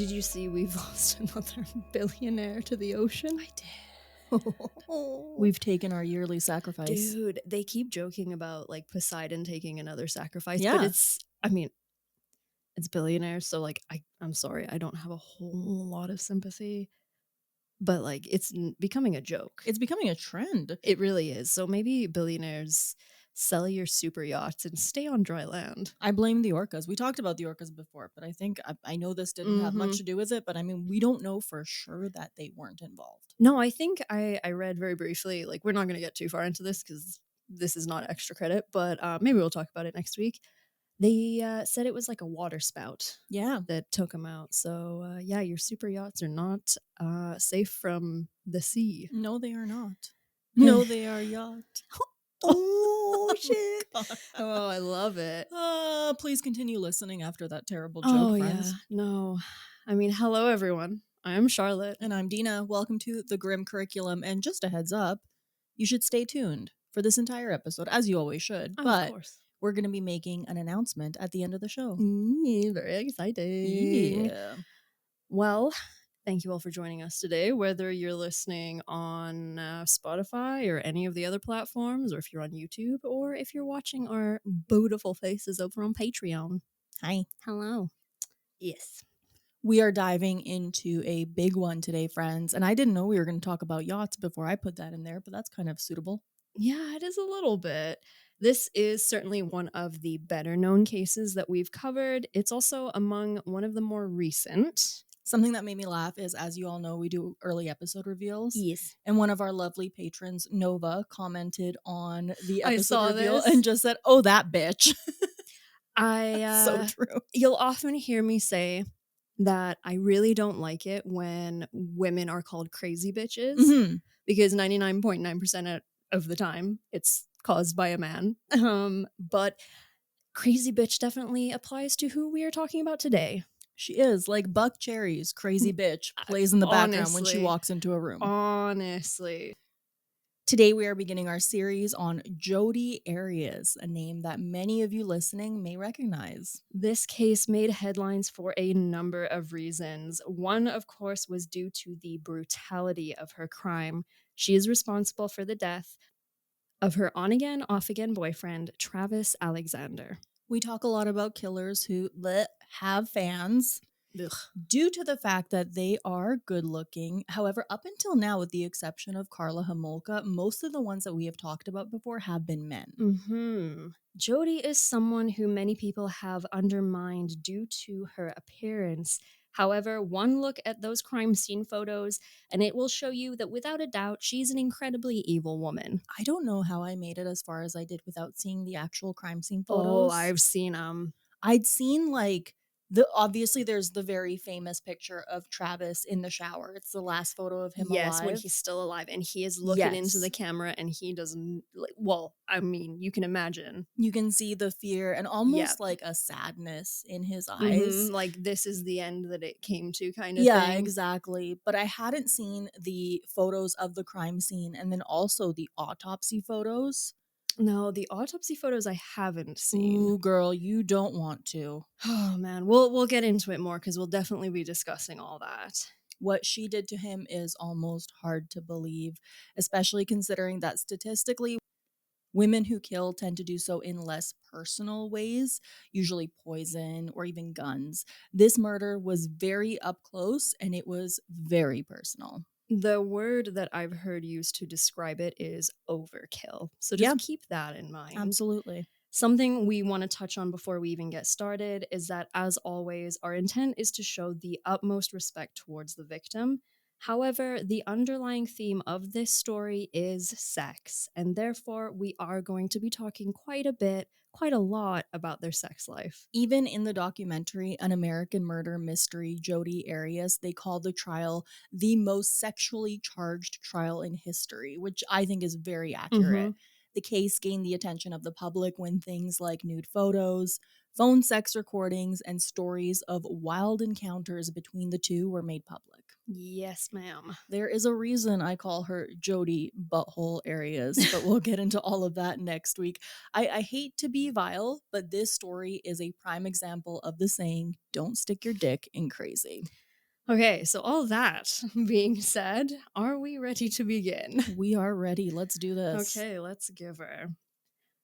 Did you see we've lost another billionaire to the ocean? I did. We've taken our yearly sacrifice. Dude, they keep joking about like Poseidon taking another sacrifice, Yeah. but it's billionaires, so like I'm sorry, I don't have a whole lot of sympathy, but like it's becoming a joke. It's becoming a trend. It really is. So maybe billionaires sell your super yachts and stay on dry land. I blame the orcas. We talked about the orcas before, but I think I know this didn't have much to do with it, but I mean, we don't know for sure that they weren't involved. No, I think I read very briefly, like we're not going to get too far into this because this is not extra credit, but maybe we'll talk about it next week. They said it was like a water spout that took them out. So yeah, your super yachts are not safe from the sea. No, they are not. No, they are yacht. Oh shit. Oh, I love it. Please continue listening after that terrible joke, friends. Yeah. No. I mean, hello everyone. I'm Charlotte. And I'm Dina. Welcome to the Grim Curriculum. And just a heads up, you should stay tuned for this entire episode, as you always should. But of course, we're going to be making an announcement at the end of the show. Very exciting. Yeah. Well, thank you all for joining us today, whether you're listening on Spotify or any of the other platforms, or if you're on YouTube, or if you're watching our beautiful faces over on Patreon. Hi. Hello. Yes. We are diving into a big one today, friends. And I didn't know we were going to talk about yachts before I put that in there, but that's kind of suitable. Yeah, it is a little bit. This is certainly one of the better known cases that we've covered. It's also among one of the more recent. Something that made me laugh is, as you all know, we do early episode reveals. Yes. And one of our lovely patrons, Nova, commented on the episode reveal this. and just said, "Oh, that bitch." So true. You'll often hear me say that I really don't like it when women are called crazy bitches, because 99.9% of the time it's caused by a man. But crazy bitch definitely applies to who we are talking about today. She is like Buck Cherry's crazy bitch plays in the background when she walks into a room. Honestly. Today we are beginning our series on Jodi Arias, a name that many of you listening may recognize. This case made headlines for a number of reasons. One, of course, was due to the brutality of her crime. She is responsible for the death of her on-again, off-again boyfriend, Travis Alexander. We talk a lot about killers who have fans. Ugh. Due to the fact that they are good looking. However, up until now, with the exception of Karla Homolka, most of the ones that we have talked about before have been men. Jodi is someone who many people have undermined due to her appearance. However, one look at those crime scene photos and it will show you that without a doubt, she's an incredibly evil woman. I don't know how I made it as far as I did without seeing the actual crime scene photos. Oh, I've seen them. I'd seen obviously there's the very famous picture of Travis in the shower. It's the last photo of him alive. Yes, when he's still alive and he is looking into the camera and he doesn't, you can imagine. You can see the fear and almost like a sadness in his eyes. Like this is the end that it came to kind of thing. Yeah, exactly. But I hadn't seen the photos of the crime scene and then also the autopsy photos. No, the autopsy photos I haven't seen. Ooh, girl, you don't want to. Oh, man. We'll get into it more because we'll definitely be discussing all that. What she did to him is almost hard to believe, especially considering that statistically, women who kill tend to do so in less personal ways, usually poison or even guns. This murder was very up close and it was very personal. The word that I've heard used to describe it is overkill. So just keep that in mind. Absolutely. Something we want to touch on before we even get started is that, as always, our intent is to show the utmost respect towards the victim. However, the underlying theme of this story is sex, and therefore we are going to be talking quite a lot about their sex life. Even in the documentary, An American Murder Mystery, Jodi Arias, they call the trial the most sexually charged trial in history, which I think is very accurate. The case gained the attention of the public when things like nude photos, phone sex recordings, and stories of wild encounters between the two were made public. Yes, ma'am. There is a reason I call her Jodi Butthole Arias, but we'll get into all of that next week. I hate to be vile, but this story is a prime example of the saying, don't stick your dick in crazy. Okay, so all that being said, are we ready to begin? We are ready. Let's do this. Okay, let's give her.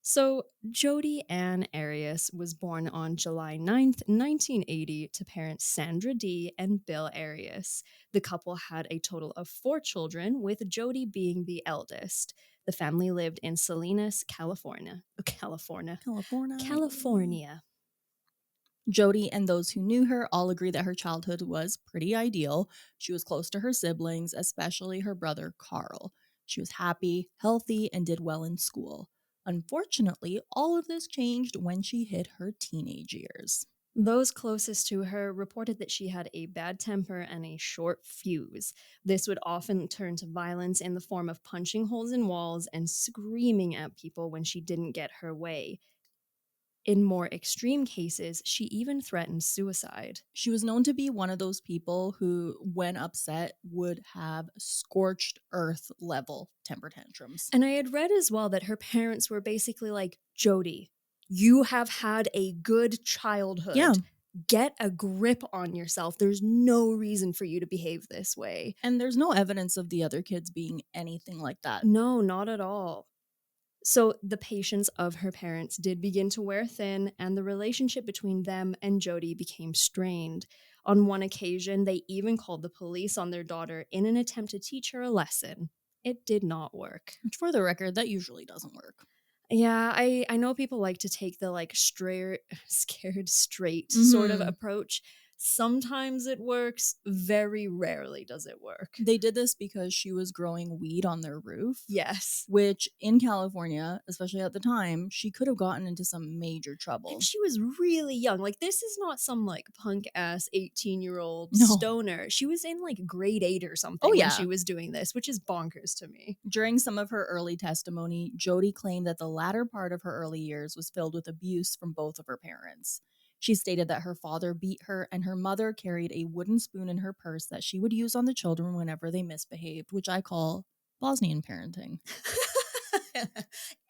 So, Jodi Ann Arias was born on July 9th, 1980, to parents Sandra D. and Bill Arias. The couple had a total of 4 children, with Jodi being the eldest. The family lived in Salinas, California. California. California. Jody and those who knew her all agree that her childhood was pretty ideal. She was close to her siblings, especially her brother Carl. She was happy, healthy, and did well in school. Unfortunately, all of this changed when she hit her teenage years. Those closest to her reported that she had a bad temper and a short fuse. This would often turn to violence in the form of punching holes in walls and screaming at people when she didn't get her way. In more extreme cases, she even threatened suicide. She was known to be one of those people who, when upset, would have scorched earth level temper tantrums. And I had read as well that her parents were basically like, Jodi, you have had a good Yeah, childhood. Get a grip on yourself. There's no reason for you to behave this way. and there's no evidence of the other kids being anything like that. No, not at all. So the patience of her parents did begin to wear thin, and the relationship between them and Jodi became strained. On one occasion, they even called the police on their daughter in an attempt to teach her a lesson. It did not work. Which, for the record, that usually doesn't work. Yeah, I know people like to take the like scared straight sort of approach. Sometimes it works, very rarely does it work. They did this because she was growing weed on their roof, Yes. which in California, especially at the time, she could have gotten into some major And trouble. she was really young. Like, this is not some like punk ass 18-year-old No. stoner. She was in like grade 8 or Oh, something when she yeah. was doing this, which is bonkers to me. During some of her early testimony, Jodi claimed that the latter part of her early years was filled with abuse from both of her parents. She stated that her father beat her and her mother carried a wooden spoon in her purse that she would use on the children whenever they misbehaved, which I call Bosnian parenting.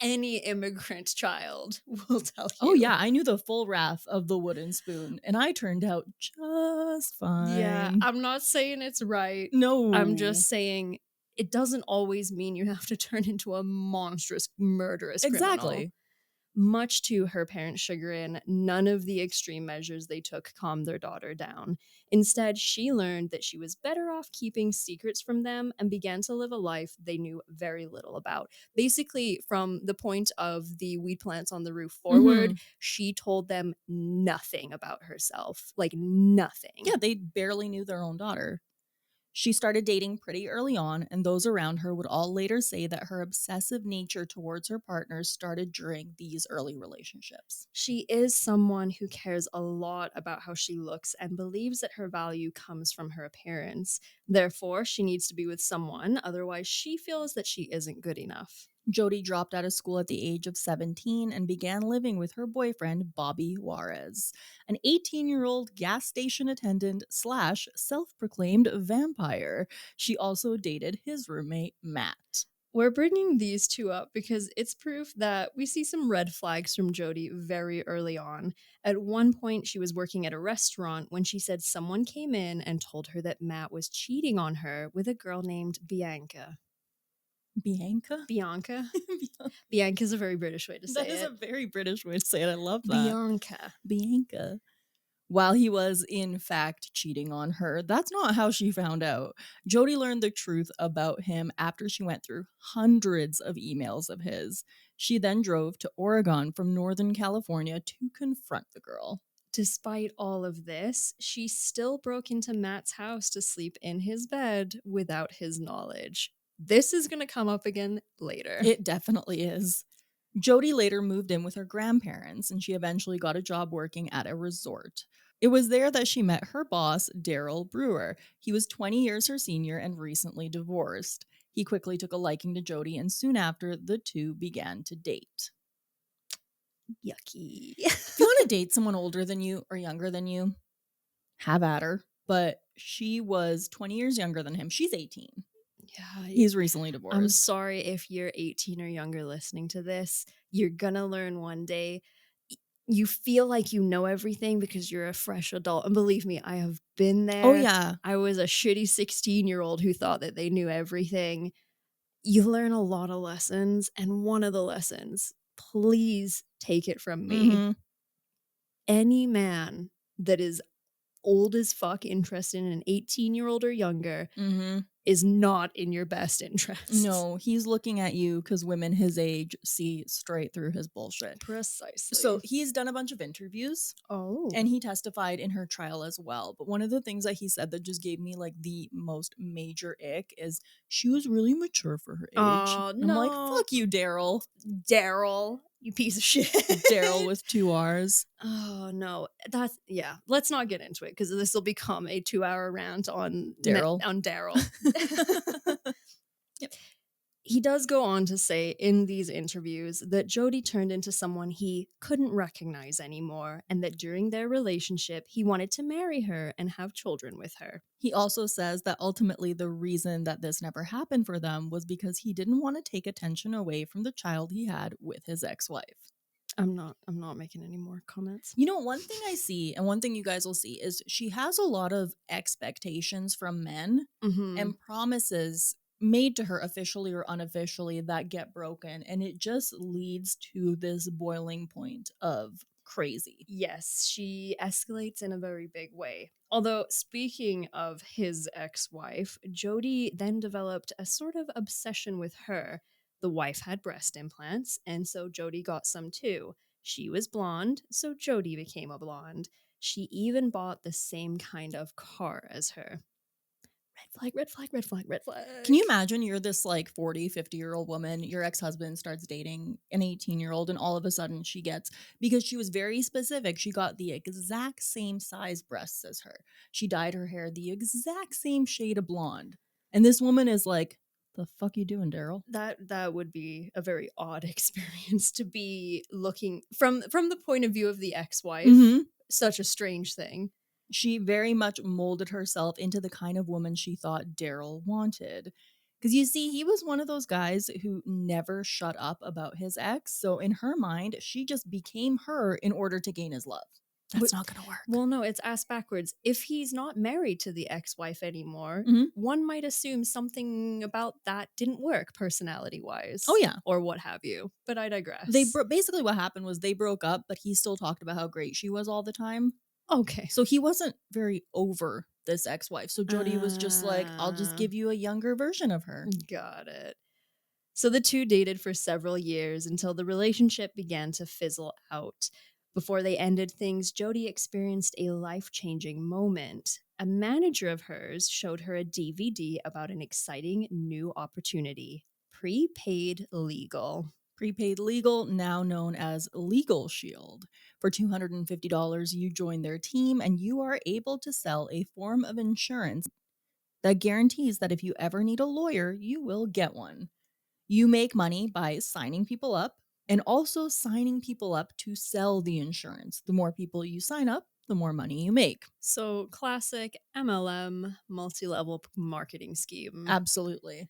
Any immigrant child will tell Oh, you. yeah, I knew the full wrath of the wooden spoon, and I turned out just Yeah, fine. I'm not saying it's right. No. I'm just saying it doesn't always mean you have to turn into a monstrous, murderous criminal. Exactly. Much to her parents' chagrin, none of the extreme measures they took calmed their daughter down. Instead, she learned that she was better off keeping secrets from them and began to live a life they knew very little about. Basically, from the point of the weed plants on the roof forward, she told them nothing about herself. Like, nothing. Yeah, they barely knew their own daughter. She started dating pretty early on, and those around her would all later say that her obsessive nature towards her partners started during these early relationships. She is someone who cares a lot about how she looks and believes that her value comes from her appearance. Therefore, she needs to be with someone, otherwise, she feels that she isn't good enough. Jodi dropped out of school at the age of 17 and began living with her boyfriend, Bobby Juarez, an 18-year-old gas station attendant slash self-proclaimed vampire. She also dated his roommate, Matt. We're bringing these two up because it's proof that we see some red flags from Jodi very early on. At one point, she was working at a restaurant when she said someone came in and told her that Matt was cheating on her with a girl named Bianca. Bianca? Bianca? Bianca's a very British way to say That is it. a very British way to say it. I love that. Bianca. Bianca. While he was, in fact, cheating on her, that's not how she found out. Jodi learned the truth about him after she went through hundreds of emails of his. She then drove to Oregon from Northern California to confront the girl. Despite all of this, she still broke into Matt's house to sleep in his bed without his knowledge. This is going to come up again later. It definitely is. Jodi later moved in with her grandparents, and she eventually got a job working at a resort. It was there that she met her boss, Daryl Brewer. He was 20 years her senior and recently divorced. He quickly took a liking to Jodi, and soon after, the two began to date. Yucky. If you want to date someone older than you or younger than you, have at her. But she was 20 years younger than him. She's 18. Yeah, He's recently divorced. I'm sorry if you're 18 or younger listening to this. You're gonna learn one day. You feel like you know everything because you're a fresh adult, and believe me, I have been Oh, there. yeah. I was a shitty 16-year-old who thought that they knew everything. You learn a lot of lessons, and one of the lessons, please take it from me, Mhm. any man that is old as fuck interested in an 18-year-old or younger Mhm. is not in your best interests. No, he's looking at you because women his age see straight through his bullshit. So, Precisely. he's done a bunch of interviews, Oh. and he testified in her trial as well, but one of the things that he said that just gave me, like, the most major ick is, "She was really mature for her age." Oh, I'm like, no. "Fuck you, Daryl." Daryl, you piece of shit. Daryl with 2 R's. Oh, no. That's yeah, let's not get into it because this will become a 2-hour rant on Daryl. on Daryl. Yep. He does go on to say in these interviews that Jodi turned into someone he couldn't recognize anymore, and that during their relationship, he wanted to marry her and have children with her. He also says that ultimately the reason that this never happened for them was because he didn't want to take attention away from the child he had with his ex-wife. I'm not making any more comments. You know, one thing I see and one thing you guys will see is she has a lot of expectations from men Mhm. and promises made to her officially or unofficially that get broken, and it just leads to this boiling point of crazy. Yes, she escalates in a very big way. Although, speaking of his ex wife, Jodi then developed a sort of obsession with her. The wife had breast implants, and so Jodi got some too. She was blonde, so Jodi became a blonde. She even bought the same kind of car as her. Red flag, red flag, red flag, red Can you flag. imagine you're this like 40, 50-year-old woman, your ex-husband starts dating an 18-year-old, and all of a sudden she gets, because she was very specific, she got the exact same size breasts as her. She dyed her hair the exact same shade of blonde. And this woman is like, "The fuck you doing, Daryl?" That would be a very odd experience to be looking from the point of view of the ex-wife. Mhm. Such a strange thing. She very much molded herself into the kind of woman she thought Daryl wanted. Because you see, he was one of those guys who never shut up about his ex. So in her mind, she just became her in order to gain his love. That's But not going to work. well, no, it's asked backwards. If he's not married to the ex-wife anymore, Mhm. one might assume something about that didn't work Oh, personality-wise yeah. or what have you. But I They digress. basically what happened was they broke up, but he still talked about how great she was all the time. Okay. So he wasn't very over this ex wife. So Jody was just like, "I'll just Uh, give you a younger version of her." got it. So the two dated for several years until the relationship began to fizzle out. Before they ended things, Jodi experienced a life changing moment. A manager of hers showed her a DVD about an exciting new opportunity: prepaid legal. Prepaid Legal, now known as Legal Shield. For $250, you join their team and you are able to sell a form of insurance that guarantees that if you ever need a lawyer, you will get one. You make money by signing people up and also signing people up to sell the insurance. The more people you sign up, the more money you make. So, classic MLM multi level marketing scheme. Absolutely.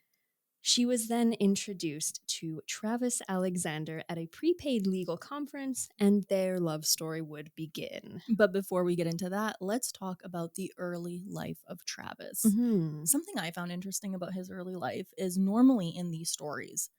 She was then introduced to Travis Alexander at a prepaid legal conference, and their love story would begin. But before we get into that, let's talk about the early life of Travis. Hmm. Something I found interesting about his early life is normally in these stories,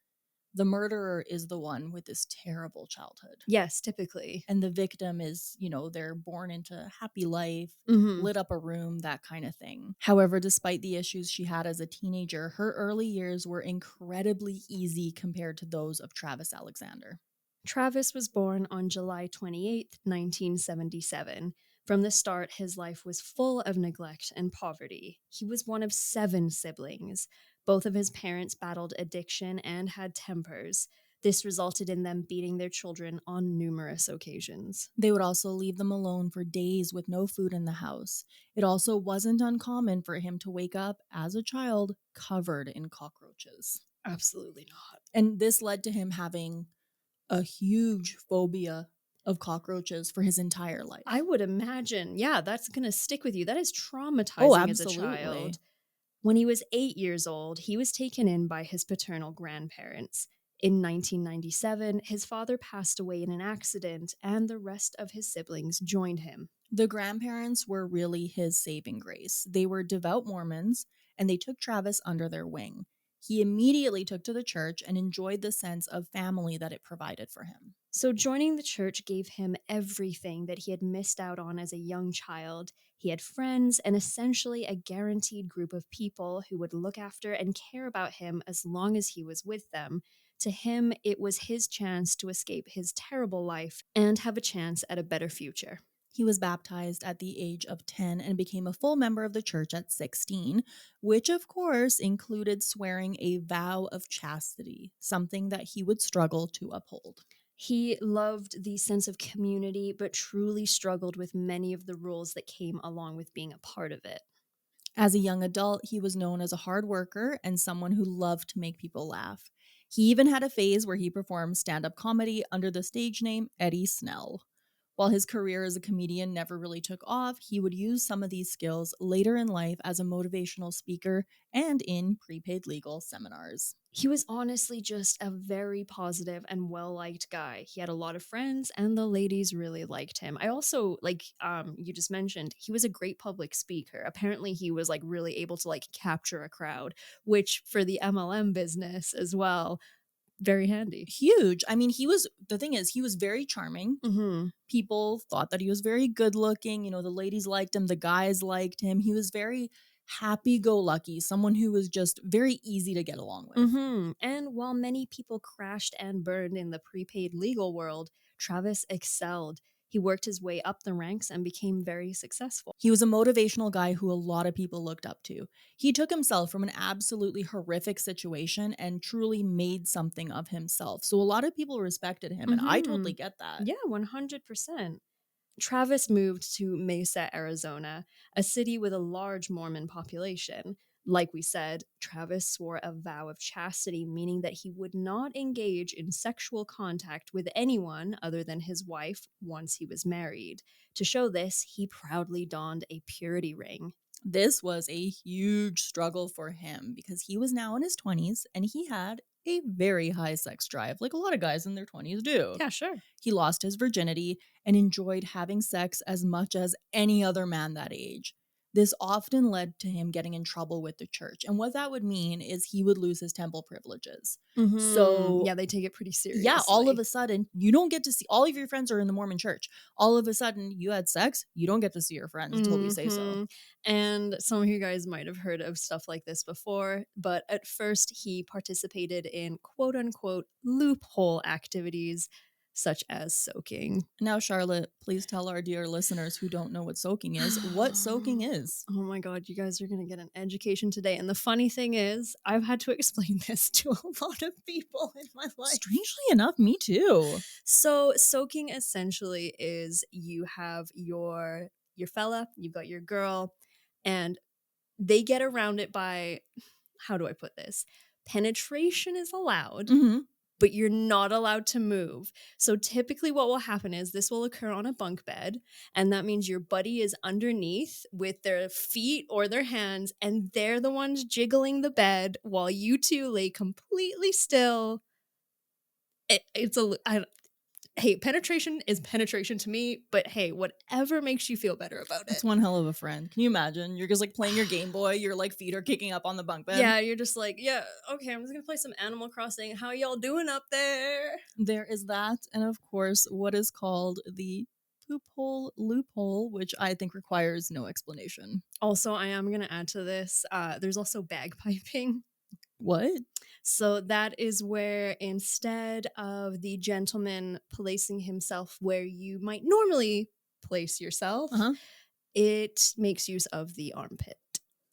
the murderer is the one with this terrible childhood. Yes, typically. And the victim is, they're born into a happy life, Hmm. lit up a room, that kind of thing. However, despite the issues she had as a teenager, her early years were incredibly easy compared to those of Travis Alexander. Travis was born on July 28th, 1977. From the start, his life was full of neglect and poverty. He was one of 7 siblings. Both of his parents battled addiction and had tempers. This resulted in them beating their children on numerous occasions. They would also leave them alone for days with no food in the house. It also wasn't uncommon for him to wake up as a child covered in cockroaches. Absolutely not. And this led to him having a huge phobia of cockroaches for his entire I life. would imagine, yeah, that's going to stick with you. That is Oh, traumatizing as a absolutely. child. When he was 8 years old, he was taken in by his paternal grandparents. In 1997, his father passed away in an accident, and the rest of his siblings joined him. The grandparents were really his saving grace. They were devout Mormons, and they took Travis under their wing. He immediately took to the church and enjoyed the sense of family that it provided for him. So, joining the church gave him everything that he had missed out on as a young child. He had friends and essentially a guaranteed group of people who would look after and care about him as long as he was with them. To him, it was his chance to escape his terrible life and have a chance at a better future. He was baptized at the age of 10 and became a full member of the church at 16, which of course included swearing a vow of chastity, something that he would struggle to uphold. He loved the sense of community, but truly struggled with many of the rules that came along with being a part of it. As a young adult, he was known as a hard worker and someone who loved to make people laugh. He even had a phase where he performed stand-up comedy under the stage name Eddie Snell. While his career as a comedian never really took off, he would use some of these skills later in life as a motivational speaker and in prepaid legal seminars. He was honestly just a very positive and well-liked guy. He had a lot of friends and the ladies really liked him. I also you just mentioned, he was a great public speaker. Apparently he was like really able to like capture a crowd, which for the MLM business as well, very handy. Huge. I mean, the thing is, he was very charming. Mhm. People thought that he was very good looking. The ladies liked him, the guys liked him. He was very happy go lucky, someone who was just very easy to get along with. And while many people crashed and burned in the prepaid legal world, Travis excelled. He worked his way up the ranks and became very successful. He was a motivational guy who a lot of people looked up to. He took himself from an absolutely horrific situation and truly made something of himself. So a lot of people respected him, and I totally get that. Yeah, 100%. Travis moved to Mesa, Arizona, a city with a large Mormon population. Like we said, Travis swore a vow of chastity, meaning that he would not engage in sexual contact with anyone other than his wife once he was married. To show this, he proudly donned a purity ring. This was a huge struggle for him because he was now in his 20s and he had a very high sex drive, like a lot of guys in their 20s do. Yeah, sure. He lost his virginity and enjoyed having sex as much as any other man that age. This often led to him getting in trouble with the church. And what that would mean is he would lose his temple privileges. So, yeah, they take it pretty seriously. yeah, all of a sudden, you don't get to see all of your friends are in the Mormon church. All of a sudden, you had sex, you don't get to see your friends until we say so. And some of you guys might have heard of stuff like this before, but at first he participated in quote unquote loophole activities such as soaking. Now, Charlotte, please tell our dear listeners who don't know what soaking is, what soaking is. Oh my God, you guys are going to get an education today. And the funny thing is, I've had to explain this to a lot of people in my life. Strangely enough, me too. So soaking essentially is you have your fella, you've got your girl, and they get around it by, how do I put this? Penetration is allowed, but you're not allowed to move. So typically what will happen is this will occur on a bunk bed, and that means your buddy is underneath with their feet or their hands, and they're the ones jiggling the bed while you two lay completely still. Hey, penetration is penetration to me, but hey, whatever makes you feel better about it. It's one hell of a friend. Can you imagine? You're just like playing your Game Boy, your like feet are kicking up on the bunk bed. Yeah, you're just like, yeah, okay, I'm just gonna play some Animal Crossing. How y'all doing up there? There is that, and of course, what is called the poop hole loophole, which I think requires no explanation. Also, I am gonna add to this, there's also bagpiping. What? So that is where instead of the gentleman placing himself where you might normally place yourself, it makes use of the armpit.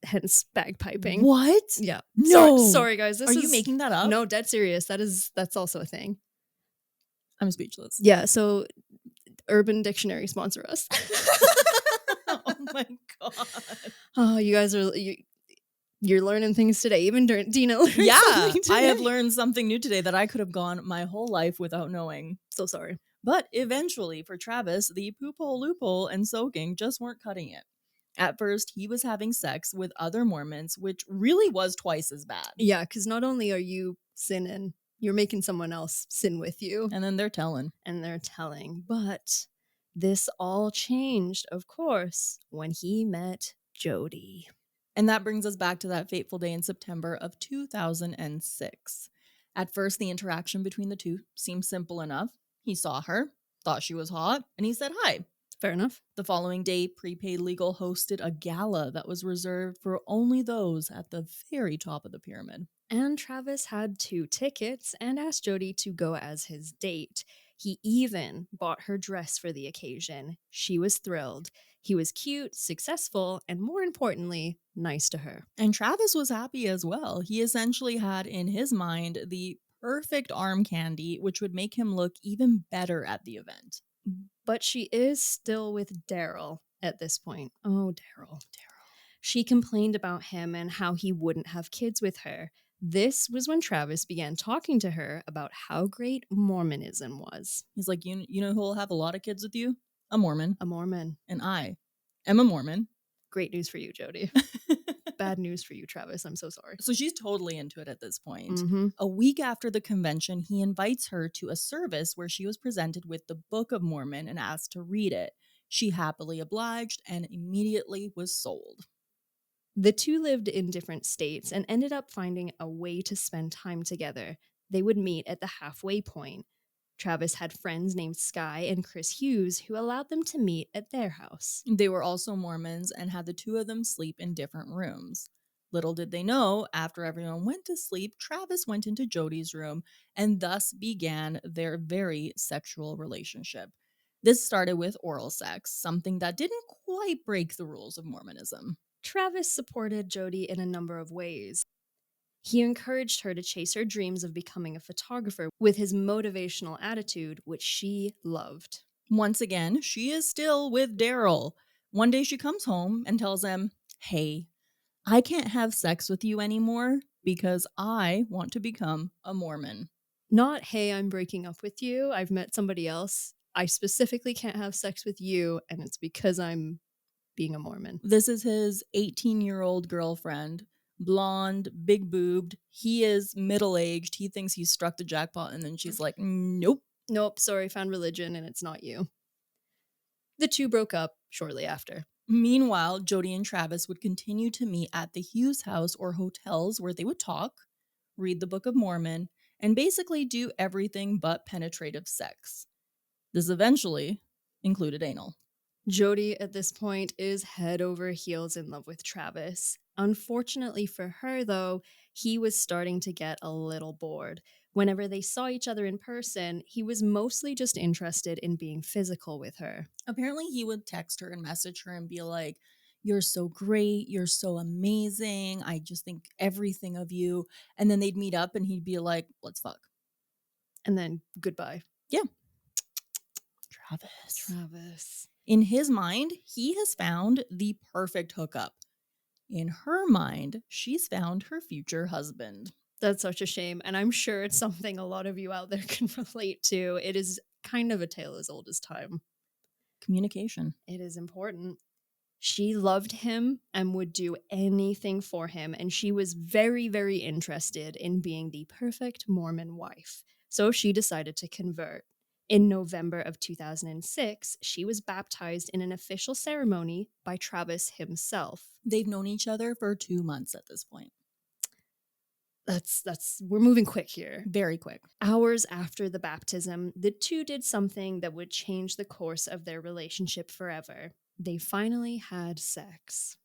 Hence bagpiping. What? Yeah. No. Sorry guys. Are you making that up? No, dead serious. That's also a thing. I'm speechless. Yeah. So Urban Dictionary sponsor us. Oh my God. Oh, you guys are you're learning things today. Even Dina learned something today. I have learned something new today that I could have gone my whole life without knowing. So sorry. But eventually, for Travis, the poop hole loophole and soaking just weren't cutting it. At first, he was having sex with other Mormons, which really was twice as bad. Yeah, because not only are you sinning, You're making someone else sin with you. And then they're telling. And they're telling. But this all changed, of course, when he met Jodi. And that brings us back to that fateful day in September of 2006. At first, the interaction between the two seemed simple enough. He saw her, thought she was hot, and he said hi. Fair enough. The following day, Prepaid Legal hosted a gala that was reserved for only those at the very top of the pyramid. And Travis had 2 tickets and asked Jodi to go as his date. He even bought her dress for the occasion. She was thrilled. He was cute, successful, and more importantly, nice to her. And Travis was happy as well. He essentially had in his mind the perfect arm candy, which would make him look even better at the event. But she is still with Daryl at this point. Oh, Daryl. She complained about him and how he wouldn't have kids with her. This was when Travis began talking to her about how great Mormonism was. He's like, you know who will have a lot of kids with you? A Mormon. A Mormon. And I am a Mormon. Great news for you, Jodi. Bad news for you, Travis. I'm so sorry. So she's totally into it at this point. Mm-hmm. A week after the convention, he invites her to a service where she was presented with the Book of Mormon and asked to read it. She happily obliged and immediately was sold. The two lived in different states and ended up finding a way to spend time together. They would meet at the halfway point. Travis had friends named Sky and Chris Hughes who allowed them to meet at their house. They were also Mormons and had the two of them sleep in different rooms. Little did they know, after everyone went to sleep, Travis went into Jodi's room and thus began their very sexual relationship. This started with oral sex, something that didn't quite break the rules of Mormonism. Travis supported Jodi in a number of ways. He encouraged her to chase her dreams of becoming a photographer with his motivational attitude, which she loved. Once again, she is still with Daryl. One day she comes home and tells him, "Hey, I can't have sex with you anymore because I want to become a Mormon." Not, hey, I'm breaking up with you. I've met somebody else. I specifically can't have sex with you, and it's because I'm being a Mormon. This is his 18-year-old girlfriend, blonde, big boobed. He is middle-aged. He thinks he's struck the jackpot, and then she's like, "Nope. Nope, sorry, found religion, and it's not you." The two broke up shortly after. Meanwhile, Jodi and Travis would continue to meet at the Hughes house or hotels where they would talk, read the Book of Mormon, and basically do everything but penetrative sex. This eventually included anal. Jodi, at this point, is head over heels in love with Travis. Unfortunately for her, though, he was starting to get a little bored. Whenever they saw each other in person, he was mostly just interested in being physical with her. Apparently, he would text her and message her and be like, "You're so great. You're so amazing. I just think everything of you." And then they'd meet up and he'd be like, "Let's fuck." And then goodbye. Yeah. Travis. In his mind, he has found the perfect hookup. In her mind, she's found her future husband. That's such a shame. And I'm sure it's something a lot of you out there can relate to. It is kind of a tale as old as time. Communication. It is important. She loved him and would do anything for him. And she was very, very interested in being the perfect Mormon wife. So she decided to convert. In November of 2006, she was baptized in an official ceremony by Travis himself. They've known each other for 2 months at this point. We're moving quick here. Very quick. Hours after the baptism, the two did something that would change the course of their relationship forever. They finally had sex.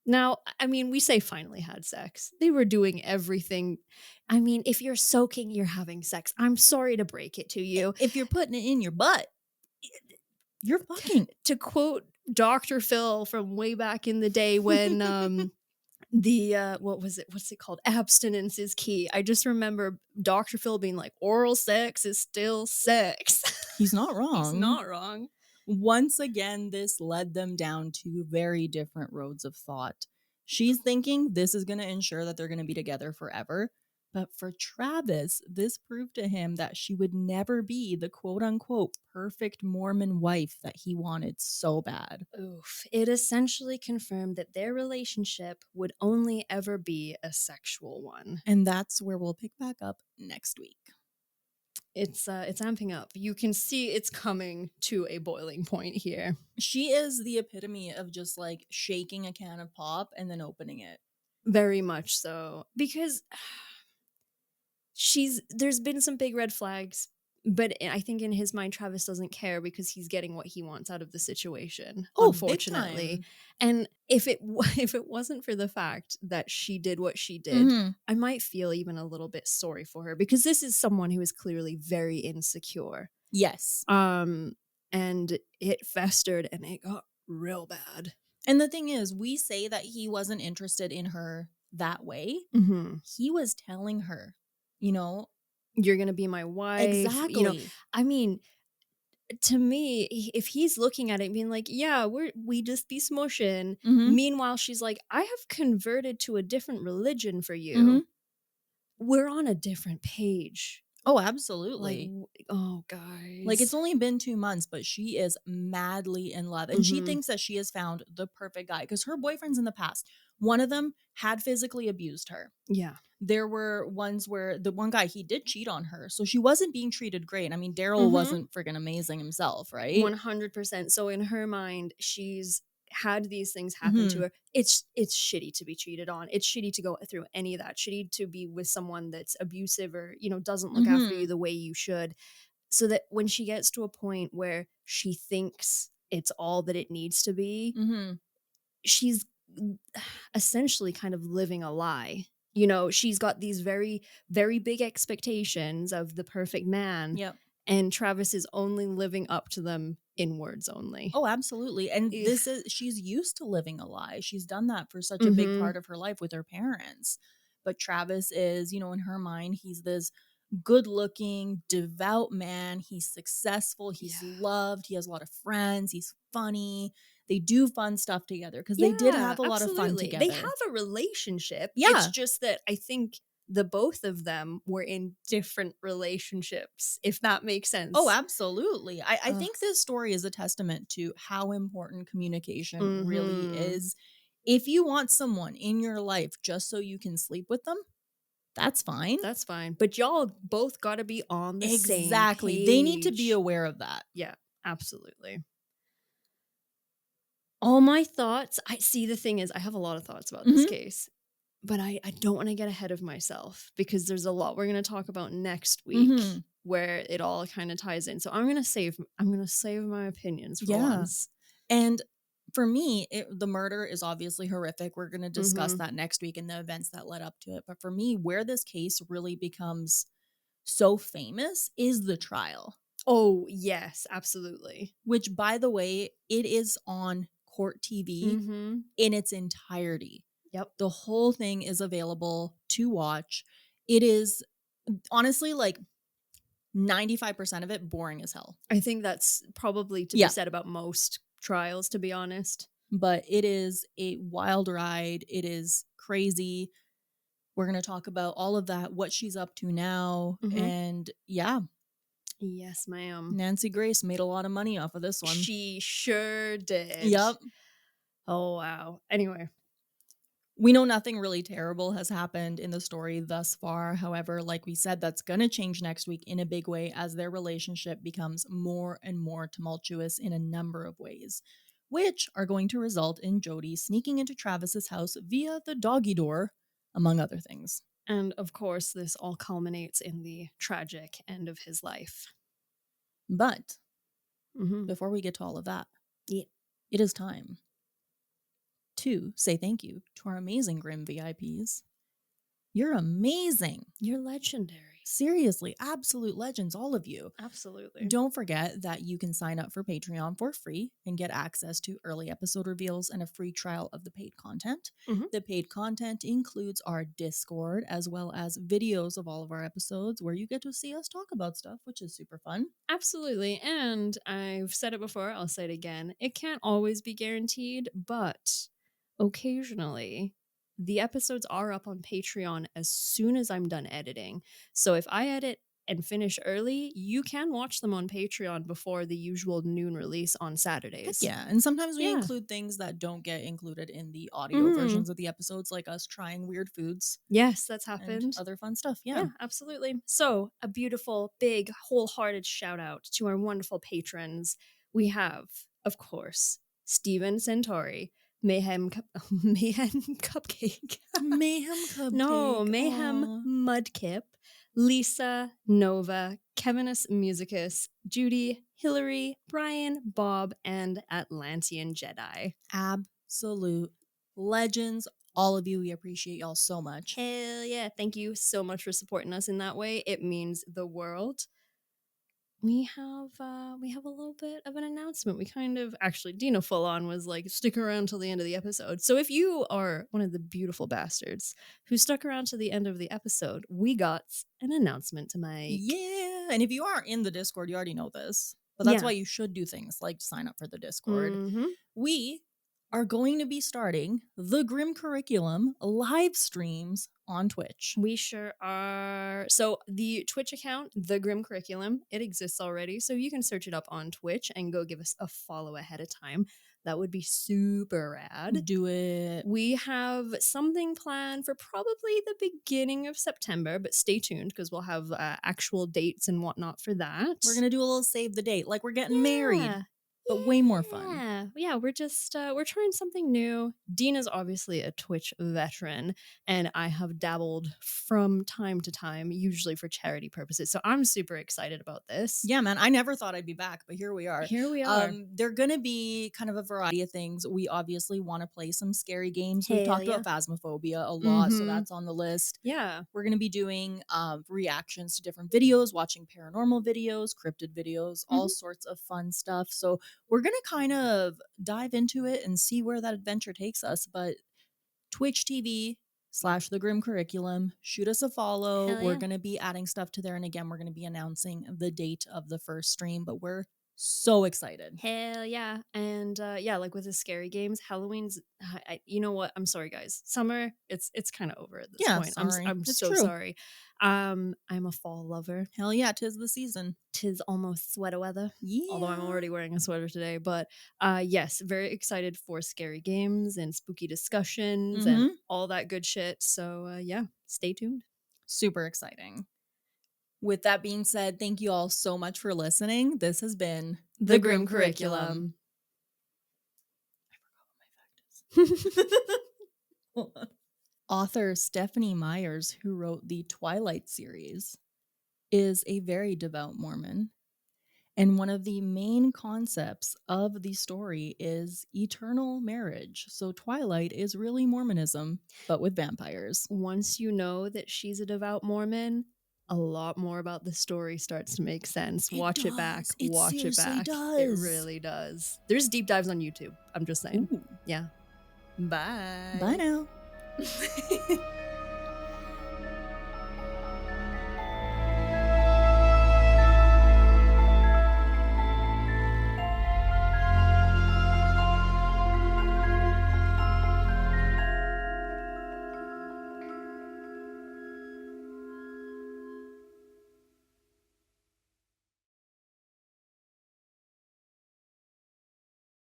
Now, I mean, we say finally had sex. They were doing everything. I mean, if you're soaking, you're having sex. I'm sorry to break it to you. If you're putting it in your butt, you're fucking. To quote Dr. Phil from way back in the day when what's it called? Abstinence is key. I just remember Dr. Phil being like, oral sex is still sex. He's not wrong. He's not wrong. Once again, this led them down two very different roads of thought. She's thinking this is going to ensure that they're going to be together forever. But for Travis, this proved to him that she would never be the quote unquote perfect Mormon wife that he wanted so bad. Oof. It essentially confirmed that their relationship would only ever be a sexual one. And that's where we'll pick back up next week. It's amping up. You can see it's coming to a boiling point here. She is the epitome of just like shaking a can of pop and then opening it. Very much so. Because there's been some big red flags, but I think in his mind Travis doesn't care because he's getting what he wants out of the situation, Oh, big unfortunately. time. And if it wasn't for the fact that she did what she did, Mhm. I might feel even a little bit sorry for her because this is someone who is clearly very insecure. Yes. Um and it festered and it got real bad. And the thing is, we say that he wasn't interested in her that way. Mhm. He was telling her, you know, You're going to be my wife, exactly. I mean, to me, if he's looking at it being like, "Yeah, we just be smushing." Mhm. Meanwhile, she's like, "I have converted to a different religion for you." Mhm. We're on a different page. Oh, Like, absolutely. oh, Like, it's guys. only been 2 months, but she is madly in love, and she Mhm. thinks that she has found the perfect guy. Because her boyfriends in the past, one of them had physically abused her. Yeah. There were ones where the one guy, he did cheat on her, so she wasn't being treated great. I mean, Daryl Mhm. wasn't friggin' amazing himself, right? 100%. So in her mind, she's had these things happen to Mhm. her. It's shitty to be cheated on. It's shitty to go through any of that. Shitty to be with someone that's abusive or, doesn't look after you Mhm. the way you should. So that when she gets to a point where she thinks it's all that it needs to be, Mhm. she's essentially kind of living a lie. She's got these very, very big expectations of the perfect man, Yep. and Travis is only living up to them in words only. Oh, absolutely, and Ugh. this is she's used to living a lie. She's done that for such a big Mhm. part of her life with her parents. But Travis is, in her mind, he's this good-looking, devout man. He's successful, he's Yeah. loved, he has a lot of friends, he's funny. They do fun stuff together because they did Yeah, have a lot of fun absolutely. They together. have a relationship. It's Yeah. just that I think the both of them were in different relationships, if that makes Oh, sense. absolutely. I Ugh. think this story is a testament to how important communication really Mhm. is. If you want someone in your life just so you can sleep with them, that's fine. That's fine. But y'all both gotta be on the same Exactly. They need to be page. aware of that. Yeah, absolutely. All my thoughts I see, the thing is, I have a lot of thoughts about this Mhm. case, but I don't wanna get ahead of myself because there's a lot we're gonna talk about next week Mhm. where it all kinda ties in. So I'm gonna save my opinions for Yeah. once. And for me, the murder is obviously horrific. We're going to discuss Mhm. that next week and the events that led up to it. But for me, where this case really becomes so famous is the trial, Oh, yes, absolutely. which, by the way, it is on court TV Mhm. in its entirety. Yep. The whole thing is available to watch. It is honestly like 95% of it boring as hell. I think that's probably to be Yeah. said about most trials, to be honest. But it is a wild ride. It is crazy. We're going to talk about all of that, what she's up to now. Mhm. And yeah, Yes, ma'am. Nancy Grace made a lot of money off of this one. She sure did. Yep. Oh, wow. Anyway. We know nothing really terrible has happened in the story thus far. However, like we said, that's going to change next week in a big way as their relationship becomes more and more tumultuous in a number of ways, which are going to result in Jodi sneaking into Travis's house via the doggy door, among other things. And of course, this all culminates in the tragic end of his life. But Mhm. before we get to all of that, Yeah. it is time to say thank you to our amazing Grim VIPs. You're amazing. You're legendary. Seriously, absolute legends, all of you. Absolutely. Don't forget that you can sign up for Patreon for free and get access to early episode reveals and a free trial of the paid content. Mhm. The paid content includes our Discord as well as videos of all of our episodes where you get to see us talk about stuff, which is super fun. Absolutely. And I've said it before, I'll say it again. It can't always be guaranteed, but occasionally the episodes are up on Patreon as soon as I'm done editing. So if I edit and finish early, you can watch them on Patreon before the usual noon release on Heck Saturdays. yeah. And sometimes we Yeah. include things that don't get included in the audio Mhm. versions of the episodes, like us trying weird foods Yes, that's and happened. other fun stuff. Yeah. Yeah, absolutely. So, a beautiful, big, wholehearted shout out to our wonderful patrons. We have, of course, Steven Centauri, Mayhem Cupcake. Mayhem No, Cupcake. Mayhem Aw. Mudkip, Lisa, Nova, Kevinus Musicus, Judy, Hillary, Brian, Bob, and Atlantean Jedi. Absolute legends. All of you, we appreciate y'all so much. Hell yeah. Thank you so much for supporting us in that way. It means the world. We have a little bit of an announcement. We kind of actually Dina full on was like, stick around till the end of the episode. So if you are one of the beautiful bastards who stuck around to the end of the episode, we got an announcement to make. Yeah. And if you aren't in the Discord, you already know this. But that's why you should do things like sign up for the Discord. Mhm. We are going to be starting the Grim Curriculum live streams on Twitch. We sure are. So the Twitch account, The Grim Curriculum, it exists already. So you can search it up on Twitch and go give us a follow ahead of time. That would be super rad. Do it. We have something planned for probably the beginning of September, but stay tuned because we'll have actual dates and whatnot for that. We're going to do a little save the date, like we're getting married, but way more fun. Yeah, we're just we're trying something new. Dina's obviously a Twitch veteran, and I have dabbled from time to time, usually for charity purposes. So I'm super excited about this. Yeah, man, I never thought I'd be back, but here we are. Here we are. They're gonna be kind of a variety of things. We obviously want to play some scary games. We've talked about Phasmophobia a lot, so that's on the list. Yeah. We're gonna be doing reactions to different videos, watching paranormal videos, cryptid videos, all sorts of fun stuff. So we're gonna kind of dive into it and see where that adventure takes us. But Twitch TV/The Grim Curriculum. Shoot us a follow. Hell We're yeah. going to be adding stuff to there. And again, we're going to be announcing the date of the first stream, but we're so excited. Hell yeah. And yeah, like with the scary games, Halloween's you know what? I'm sorry guys. Summer, it's kind of over at this point. Sorry. I'm It's so true. sorry. I'm a fall lover. Hell yeah, 'tis the season. 'Tis almost sweater weather. Yeah. Although I'm already wearing a sweater today, but yes, very excited for scary games and spooky discussions and all that good shit. So yeah, stay tuned. Super exciting. With that being said, thank you all so much for listening. This has been The Grim Curriculum. I forgot what my fact is. Author Stephanie Myers, who wrote the Twilight series, is a very devout Mormon. And one of the main concepts of the story is eternal marriage. So Twilight is really Mormonism, but with vampires. Once you know that she's a devout Mormon, a lot more about the story starts to make sense. Watch it back. Watch it back. It really does. There's deep dives on YouTube. I'm just saying. Ooh. Yeah. Bye. Bye now.